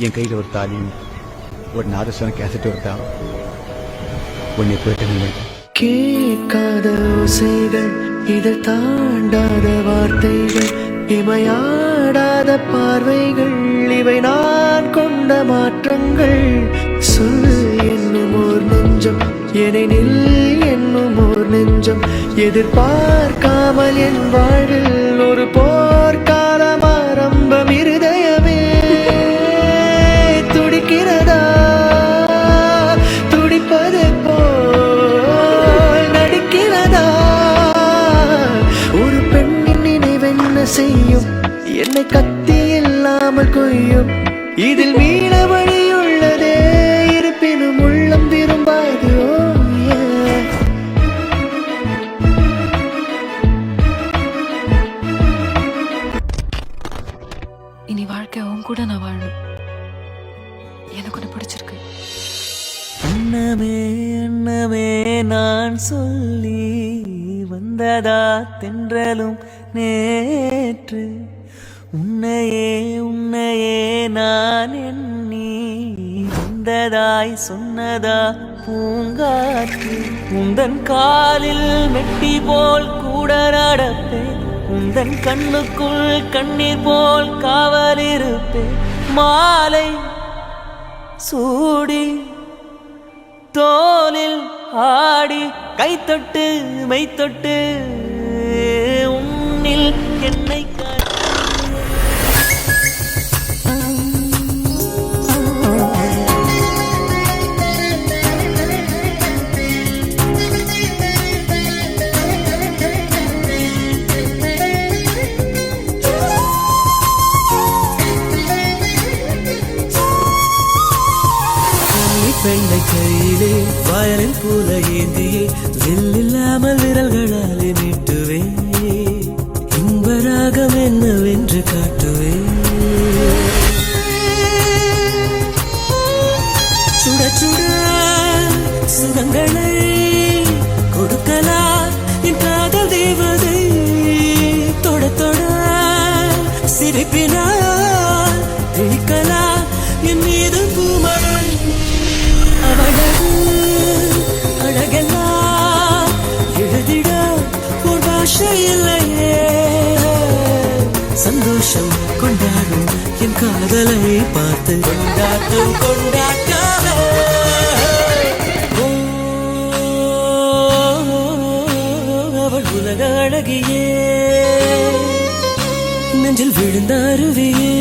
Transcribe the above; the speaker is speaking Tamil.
என் கையில் ஒரு தாலியும் ஒரு நாதஸ்வரம் கேசட் ஒரு தான் உன்னை போயிட்டு கேட்காத ஓசைகள், இதை தாண்டாத வார்த்தைகள், இமையாடாத பார்வைகள், இவை நான் கொண்ட மாற்றங்கள். சொல் என்னும் ஓர் நெஞ்சம், என்னை நில் என்னும் ஓர் நெஞ்சம், எதிர்பார்க்காமல் என் வாழ்வில் ஒரு போர்க்காலம் ஆரம்பம். இருதயமே துடிக்கிறதா, துடிப்பது போல் நடிக்கிறதா? ஒரு பெண்ணின் நினைவென்ன செய்யும், என்னை கத்தி இல்லாமல் கொய்யும். இதில் மீள வழியுள்ளதே, இருப்பினும் உள்ளம் விரும்பாது. இனி வாழ்க்கை உன் கூட நான் வாழணும். எனக்கு ஒன்று பிடிச்சிருக்கு. அன்னமே அன்னமே நான் சொல்லி வந்ததா தென்றலும் நேற்று, உன்னையே உன்னையே நான் எண்ணி வந்ததாய் சொன்னதா பூங்காற்று. உந்தன் காலில் மெட்டி போல் கூட நடப்பேன், உந்தன் கண்ணுக்குள் கண்ணீர் போல் காவலிருப்பேன். மாலை சூடி தோலில் ஆடி கைத்தொட்டு மெய்த்தொட்டு உன்னில் என்னை பெண்ணை கையிலே வயலின் போல ஏந்தியே வில்லில்லாமல் விரல்களாலே நீட்டுவே, இன்பராகம் என்னவென்று காட்டுவே. சுட சுட சுகங்களை கொடுக்கலாம் என் காதல் தேவதை, தொட தொட சிரிப்பினால் தெளிக்கலாம் என் மீது பூமழை. அவளது அழகெல்லாம் எழுதிட ஒரு பாஷை இல்லையே, சந்தோஷம் கொண்டாடும் என் காதலை பார்த்து கொண்டாட்டம் கொண்டாட்டம். அவள் உலக அழகியே, நெஞ்சில் விழுந்த அருவியே.